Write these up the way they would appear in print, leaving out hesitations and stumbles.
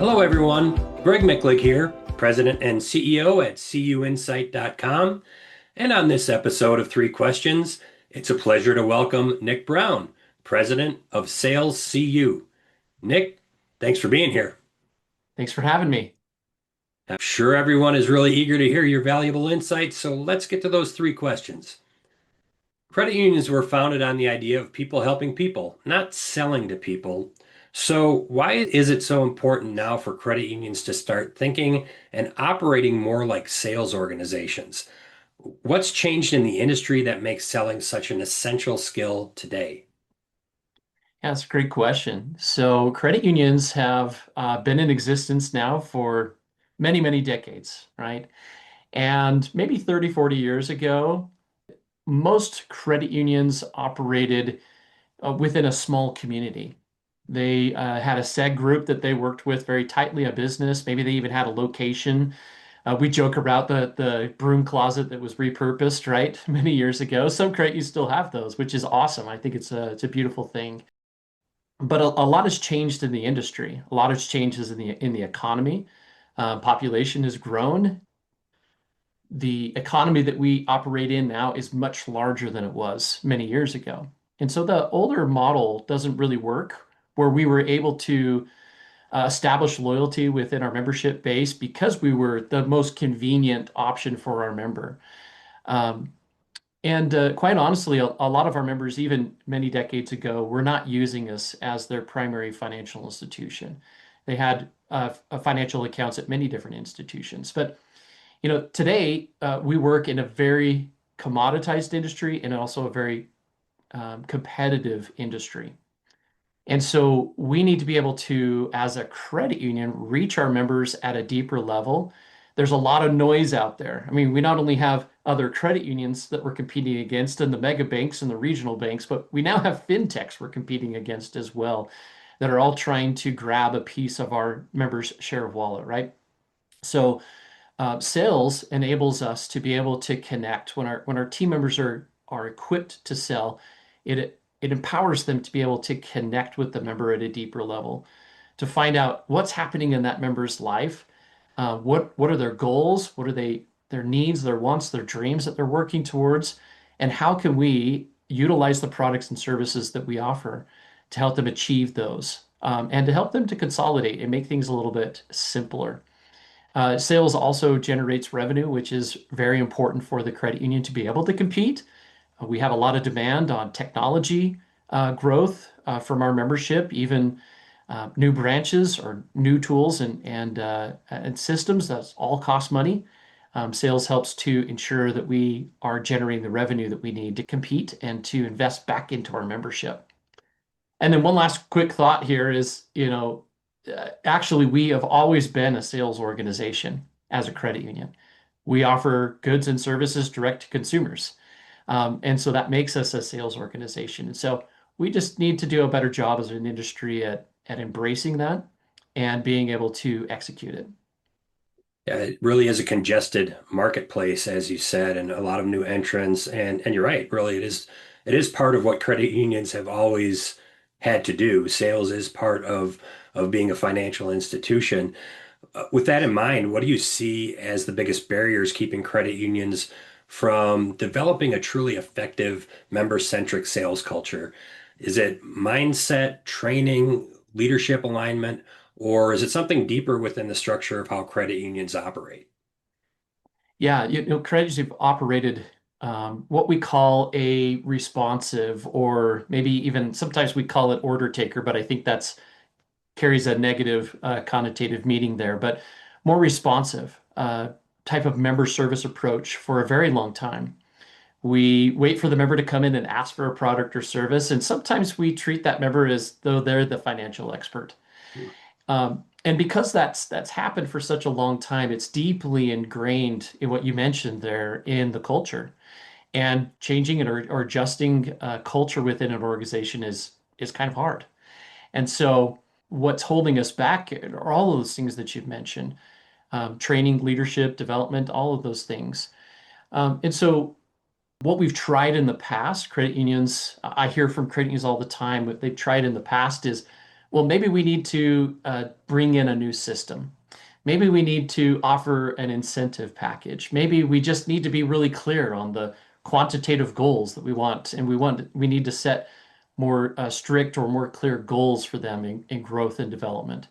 Hello, everyone. Greg Michlig here, President and CEO at CUInsight.com. And on this episode of Three Questions, it's a pleasure to welcome Nick Brown, President of SalesCU. Nick, thanks for being here. Thanks for having me. I'm sure everyone is really eager to hear your valuable insights, so let's get to those three questions. Credit unions were founded on the idea of people helping people, not selling to people. So, why is it so important now for credit unions to start thinking and operating more like sales organizations? What's changed in the industry that makes selling such an essential skill today? Yeah, that's a great question. So, credit unions have been in existence now for many, many decades, right? And maybe 30, 40 years ago, most credit unions operated within a small community. They had a seg group that they worked with very tightly, a business. Maybe they even had a location. We joke about the broom closet that was repurposed, right, many years ago. Some credit unions still have those, which is awesome. I think it's a beautiful thing. But a lot has changed in the industry. A lot has changes in the economy. Population has grown. The economy that we operate in now is much larger than it was many years ago. And so the older model doesn't really work, where we were able to establish loyalty within our membership base because we were the most convenient option for our member. Um, and quite honestly, a lot of our members, even many decades ago, were not using us as their primary financial institution. They had financial accounts at many different institutions. But today we work in a very commoditized industry and also a very competitive industry. And so we need to be able to, as a credit union, reach our members at a deeper level. There's a lot of noise out there. I mean, we not only have other credit unions that we're competing against and the mega banks and the regional banks, but we now have fintechs we're competing against as well that are all trying to grab a piece of our members' share of wallet, right? So sales enables us to be able to connect when our team members are equipped to sell. It empowers them to be able to connect with the member at a deeper level, to find out what's happening in that member's life, what are their goals, what are their needs, their wants, their dreams that they're working towards, and how can we utilize the products and services that we offer to help them achieve those, and to help them to consolidate and make things a little bit simpler. Sales also generates revenue, which is very important for the credit union to be able to compete. We have a lot of demand on technology growth from our membership, even new branches or new tools and systems. That's all cost money. Sales helps to ensure that we are generating the revenue that we need to compete and to invest back into our membership. And then one last quick thought here is, actually, we have always been a sales organization as a credit union. We offer goods and services direct to consumers. And so that makes us a sales organization. And so we just need to do a better job as an industry at embracing that and being able to execute it. Yeah, it really is a congested marketplace, as you said, and a lot of new entrants. And you're right, really, it is part of what credit unions have always had to do. Sales is part of being a financial institution. With that in mind, what do you see as the biggest barriers keeping credit unions from developing a truly effective member-centric sales culture? Is it mindset, training, leadership alignment, or is it something deeper within the structure of how credit unions operate? Yeah, credit unions have operated what we call a responsive, or maybe even sometimes we call it order taker, but I think that's carries a negative connotative meaning there, but more responsive type of member service approach for a very long time. We wait for the member to come in and ask for a product or service, and sometimes we treat that member as though they're the financial expert. And because that's happened for such a long time, it's deeply ingrained in what you mentioned there in the culture. And changing it or adjusting culture within an organization is kind of hard. And so what's holding us back are all of those things that you've mentioned, training, leadership, development, all of those things. And so what we've tried in the past, credit unions, I hear from credit unions all the time, what they've tried in the past is well, maybe we need to bring in a new system. Maybe we need to offer an incentive package. Maybe we just need to be really clear on the quantitative goals that we want, and we need to set more strict or more clear goals for them in growth and development.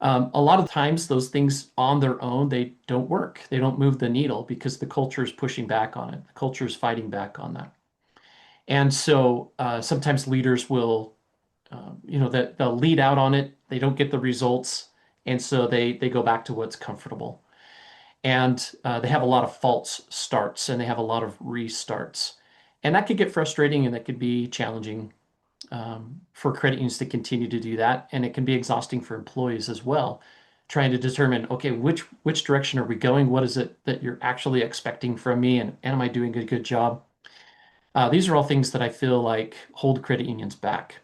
A lot of times, those things on their own, they don't work. They don't move the needle because the culture is pushing back on it. The culture is fighting back on that. And so sometimes leaders will, that they'll lead out on it. They don't get the results, and so they go back to what's comfortable. And they have a lot of false starts and they have a lot of restarts, and that could get frustrating and that could be challenging for credit unions to continue to do that, and it can be exhausting for employees as well, trying to determine, okay, which direction are we going? What is it that you're actually expecting from me, and am I doing a good job? These are all things that I feel like hold credit unions back.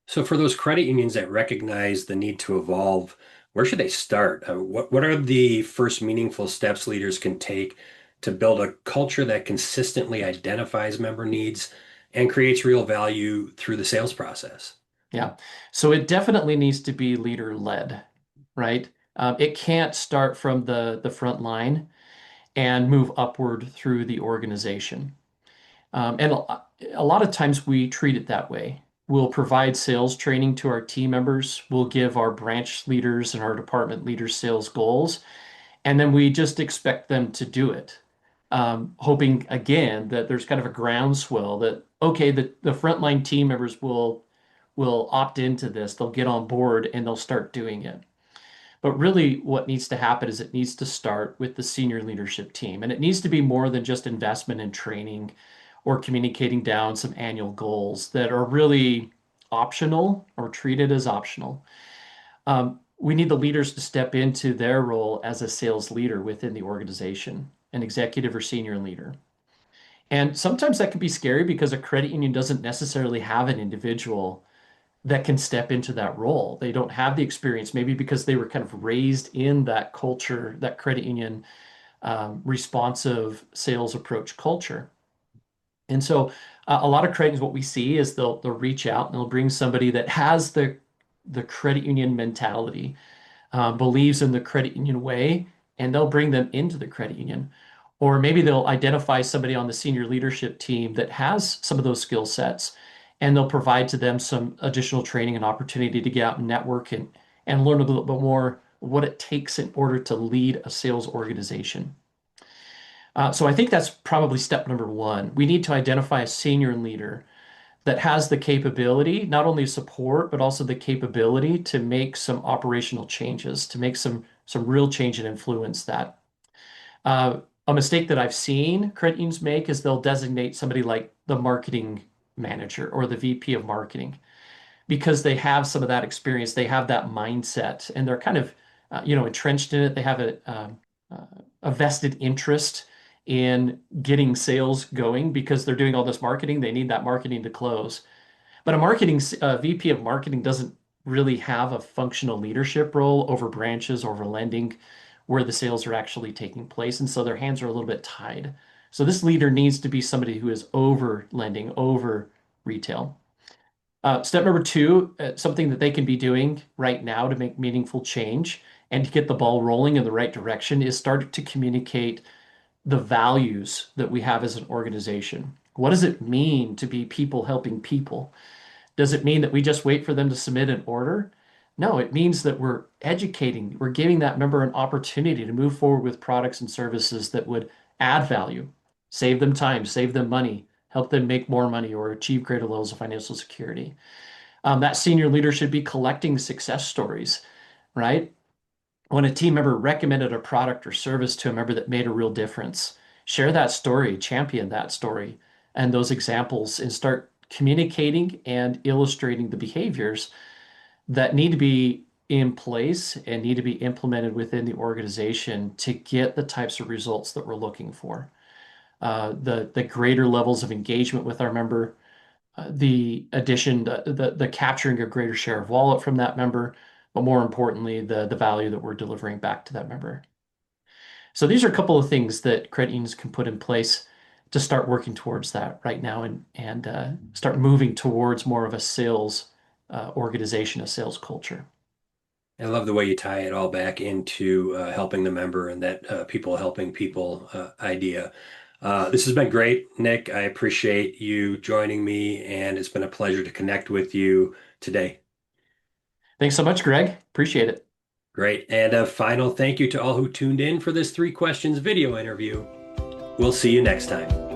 So for those credit unions that recognize the need to evolve, where should they start? What are the first meaningful steps leaders can take to build a culture that consistently identifies member needs and creates real value through the sales process? Yeah. So it definitely needs to be leader led, right? It can't start from the front line and move upward through the organization. And a lot of times we treat it that way. We'll provide sales training to our team members. We'll give our branch leaders and our department leaders sales goals, and then we just expect them to do it, hoping again that there's kind of a groundswell that okay, the frontline team members will opt into this, they'll get on board and they'll start doing it. But really, what needs to happen is it needs to start with the senior leadership team, and it needs to be more than just investment in training or communicating down some annual goals that are really optional or treated as optional. We need the leaders to step into their role as a sales leader within the organization, an executive or senior leader. And sometimes that can be scary because a credit union doesn't necessarily have an individual that can step into that role. They don't have the experience, maybe because they were kind of raised in that culture, that credit union responsive sales approach culture. And so a lot of credit unions, what we see is they'll reach out and they'll bring somebody that has the credit union mentality, believes in the credit union way, and they'll bring them into the credit union. Or maybe they'll identify somebody on the senior leadership team that has some of those skill sets, and they'll provide to them some additional training and opportunity to get out and network and learn a little bit more what it takes in order to lead a sales organization. So I think that's probably step number one. We need to identify a senior leader that has the capability, not only support, but also the capability to make some operational changes, to make some real change and influence that. A mistake that I've seen credit unions make is they'll designate somebody like the marketing manager or the VP of marketing because they have some of that experience, they have that mindset, and they're kind of entrenched in it. They have a vested interest in getting sales going because they're doing all this marketing. They need that marketing to close. But a marketing VP of marketing doesn't really have a functional leadership role over branches, over lending, where the sales are actually taking place. And so their hands are a little bit tied. So this leader needs to be somebody who is over lending, over retail. Step number two, something that they can be doing right now to make meaningful change and to get the ball rolling in the right direction is start to communicate the values that we have as an organization. What does it mean to be people helping people? Does it mean that we just wait for them to submit an order? No, it means that we're educating, we're giving that member an opportunity to move forward with products and services that would add value, save them time, save them money, help them make more money, or achieve greater levels of financial security. That senior leader should be collecting success stories, right? When a team member recommended a product or service to a member that made a real difference, share that story, champion that story and those examples, and start communicating and illustrating the behaviors that need to be in place and need to be implemented within the organization to get the types of results that we're looking for. The greater levels of engagement with our member, the addition, the capturing a greater share of wallet from that member, but more importantly, the value that we're delivering back to that member. So these are a couple of things that credit unions can put in place to start working towards that right now and start moving towards more of a sales organization, a sales culture. I love the way you tie it all back into helping the member and that people helping people idea. This has been great, Nick. I appreciate you joining me, and it's been a pleasure to connect with you today. Thanks so much, Greg. Appreciate it. Great. And a final thank you to all who tuned in for this 3 questions video interview. We'll see you next time.